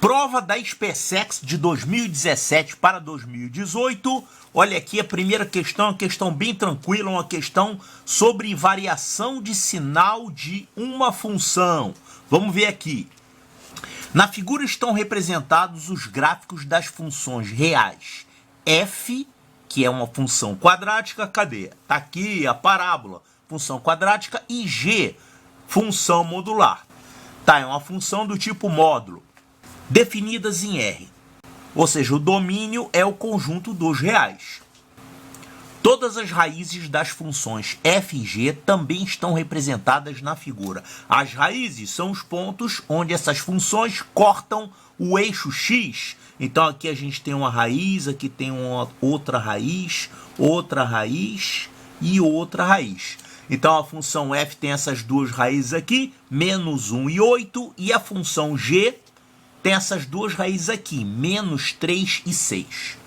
Prova da SpaceX de 2017 para 2018. Olha aqui a primeira questão, uma questão bem tranquila, uma questão sobre variação de sinal de uma função. Vamos ver aqui. Na figura estão representados os gráficos das funções reais. F, que é uma função quadrática, cadê? Está aqui a parábola, função quadrática, e G, função modular. Tá, é uma função do tipo módulo, definidas em R. Ou seja, o domínio é o conjunto dos reais. Todas as raízes das funções f e g também estão representadas na figura. As raízes são os pontos onde essas funções cortam o eixo x. Então aqui a gente tem uma raiz, aqui tem uma outra raiz e outra raiz. Então a função f tem essas duas raízes aqui, menos 1 e 8, e a função g tem essas duas raízes aqui, menos 3 e 6.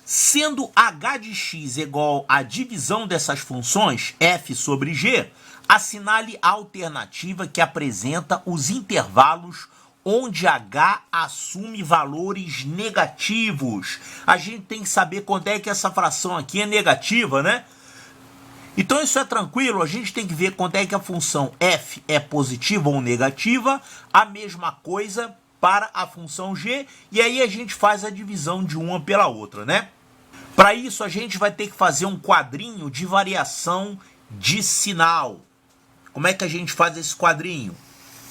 Sendo h de x igual à divisão dessas funções, f sobre g, assinale a alternativa que apresenta os intervalos onde h assume valores negativos. A gente tem que saber quando é que essa fração aqui é negativa, né? Então isso é tranquilo, a gente tem que ver quando é que a função f é positiva ou negativa, a mesma coisa para a função g, e aí a gente faz a divisão de uma pela outra, né? Para isso a gente vai ter que fazer um quadrinho de variação de sinal. Como é que a gente faz esse quadrinho?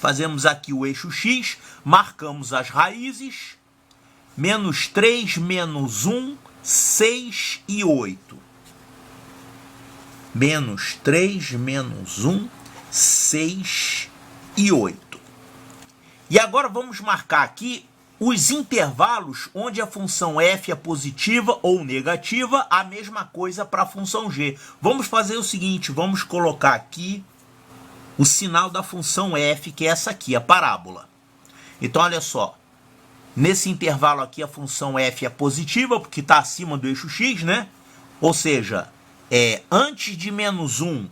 Fazemos aqui o eixo x, marcamos as raízes, menos 3, menos 1, 6 e 8. Menos 3, menos 1, 6 e 8. E agora vamos marcar aqui os intervalos onde a função f é positiva ou negativa, a mesma coisa para a função g. Vamos fazer o seguinte, vamos colocar aqui o sinal da função f, que é essa aqui, a parábola. Então, olha só, nesse intervalo aqui a função f é positiva, porque está acima do eixo x, né? Ou seja, antes de menos 1.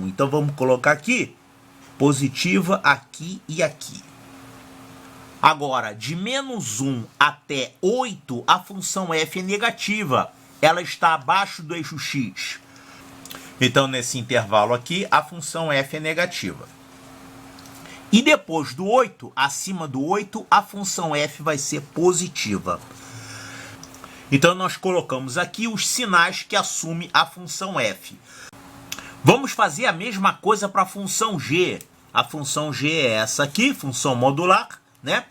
Então, vamos colocar aqui, positiva aqui e aqui. Agora, de menos 1 até 8, a função f é negativa. Ela está abaixo do eixo x. Então, nesse intervalo aqui, a função f é negativa. E depois do 8, acima do 8, a função f vai ser positiva. Então, nós colocamos aqui os sinais que assumem a função f. Vamos fazer a mesma coisa para a função g. A função g é essa aqui, função modular, né?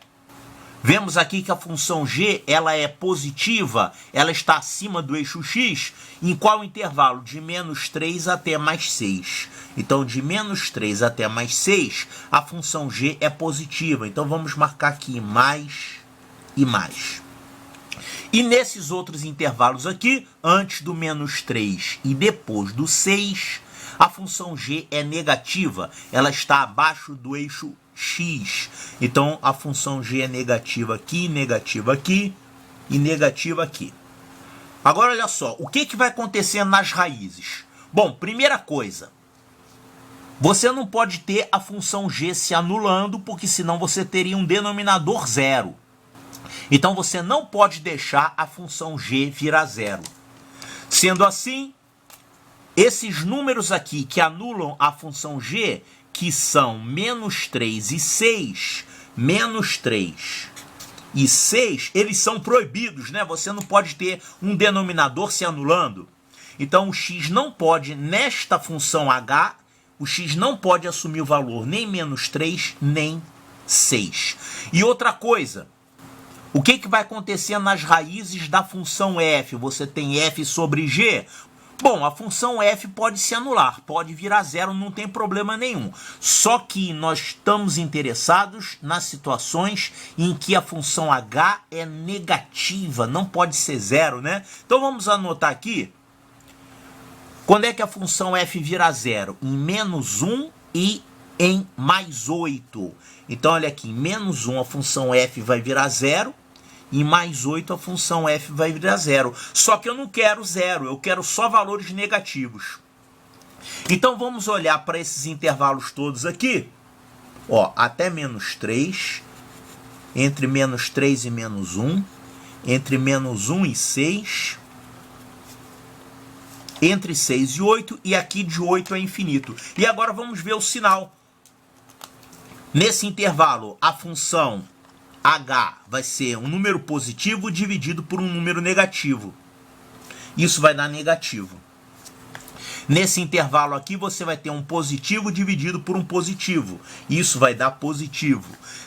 Vemos aqui que a função g ela é positiva, ela está acima do eixo x, em qual intervalo? De menos 3 até mais 6. Então, de menos 3 até mais 6, a função g é positiva. Então, vamos marcar aqui mais e mais. E nesses outros intervalos aqui, antes do menos 3 e depois do 6, a função g é negativa, ela está abaixo do eixo x. Então, a função g é negativa aqui e negativa aqui. Agora, olha só, o que vai acontecer nas raízes? Bom, primeira coisa, você não pode ter a função g se anulando, porque senão você teria um denominador zero. Então, você não pode deixar a função g virar zero. Sendo assim, esses números aqui que anulam a função g, que são menos 3 e 6, menos 3 e 6, eles são proibidos, né? Você não pode ter um denominador se anulando. Então, o x não pode, nesta função h, o x não pode assumir o valor nem menos 3, nem 6. E outra coisa, o que vai acontecer nas raízes da função f? Você tem f sobre g. Bom, a função f pode se anular, pode virar zero, não tem problema nenhum. Só que nós estamos interessados nas situações em que a função h é negativa, não pode ser zero, né? Então vamos anotar aqui. Quando é que a função f vira zero? Em menos 1 e em mais 8. Então olha aqui, em menos 1 a função f vai virar zero. Em mais 8 a função f vai virar zero. Só que eu não quero zero, eu quero só valores negativos. Então vamos olhar para esses intervalos todos aqui. Ó, até menos 3, entre menos 3 e menos 1, entre menos 1 e 6, entre 6 e 8, e aqui de 8 a infinito. E agora vamos ver o sinal. Nesse intervalo, a função h vai ser um número positivo dividido por um número negativo. Isso vai dar negativo. Nesse intervalo aqui, você vai ter um positivo dividido por um positivo. Isso vai dar positivo.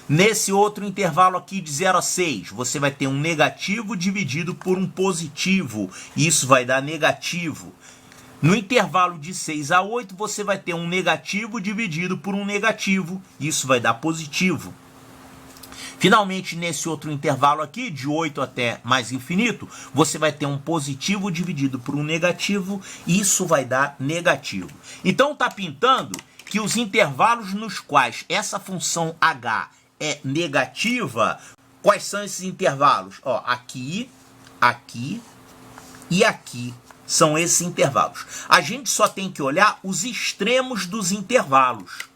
Nesse outro intervalo aqui de 0 a 6, você vai ter um negativo dividido por um positivo. Isso vai dar negativo. No intervalo de 6 a 8, você vai ter um negativo dividido por um negativo. Isso vai dar positivo. Finalmente, nesse outro intervalo aqui, de 8 até mais infinito, você vai ter um positivo dividido por um negativo, e isso vai dar negativo. Então, está pintando que os intervalos nos quais essa função h é negativa, quais são esses intervalos? Ó, aqui, aqui e aqui são esses intervalos. A gente só tem que olhar os extremos dos intervalos.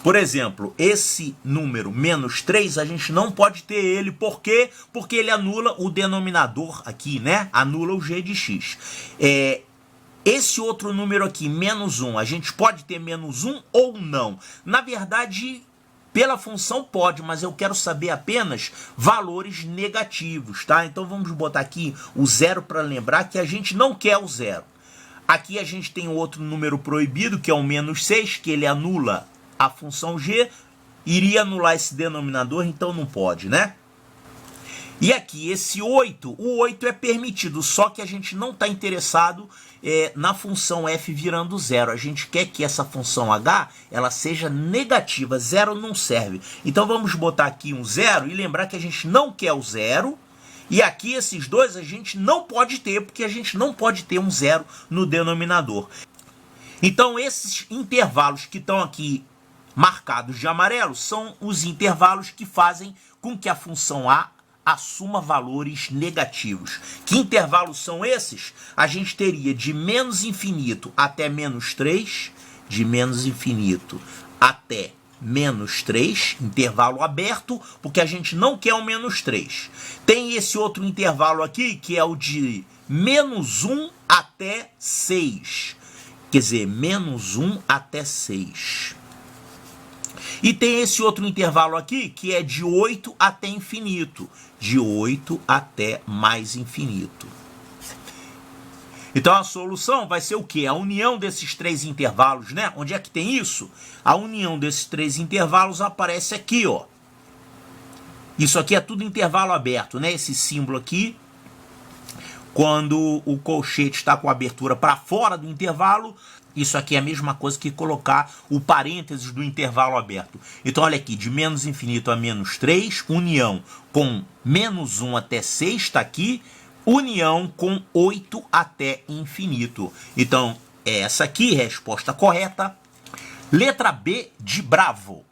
Por exemplo, esse número menos 3, a gente não pode ter ele. Por quê? Porque ele anula o denominador aqui, né? Anula o g de x. Esse outro número aqui, menos 1, a gente pode ter menos 1 ou não? Na verdade, pela função pode, mas eu quero saber apenas valores negativos, tá? Então vamos botar aqui o 0 para lembrar que a gente não quer o 0. Aqui a gente tem outro número proibido, que é o menos 6, que ele anula a função g, iria anular esse denominador, então não pode, né? E aqui, esse 8, o 8 é permitido, só que a gente não está interessado na função f virando 0. A gente quer que essa função h ela seja negativa, 0 não serve. Então vamos botar aqui um 0 e lembrar que a gente não quer o 0. E aqui esses dois a gente não pode ter, porque a gente não pode ter um 0 no denominador. Então esses intervalos que estão aqui marcados de amarelo são os intervalos que fazem com que a função a assuma valores negativos. Que intervalos são esses? A gente teria de menos infinito até menos 3, de menos infinito até menos 3, intervalo aberto, porque a gente não quer o menos 3. Tem esse outro intervalo aqui, que é o de menos 1 até 6. Quer dizer, menos 1 até 6. E tem esse outro intervalo aqui, que é de 8 até infinito. De 8 até mais infinito. Então a solução vai ser o quê? A união desses três intervalos, né? Onde é que tem isso? A união desses três intervalos aparece aqui, ó. Isso aqui é tudo intervalo aberto, né? Esse símbolo aqui, quando o colchete está com a abertura para fora do intervalo, isso aqui é a mesma coisa que colocar o parênteses do intervalo aberto. Então, olha aqui, de menos infinito a menos 3, união com menos 1 até 6, está aqui, união com 8 até infinito. Então, é essa aqui, resposta correta. Letra B de Bravo.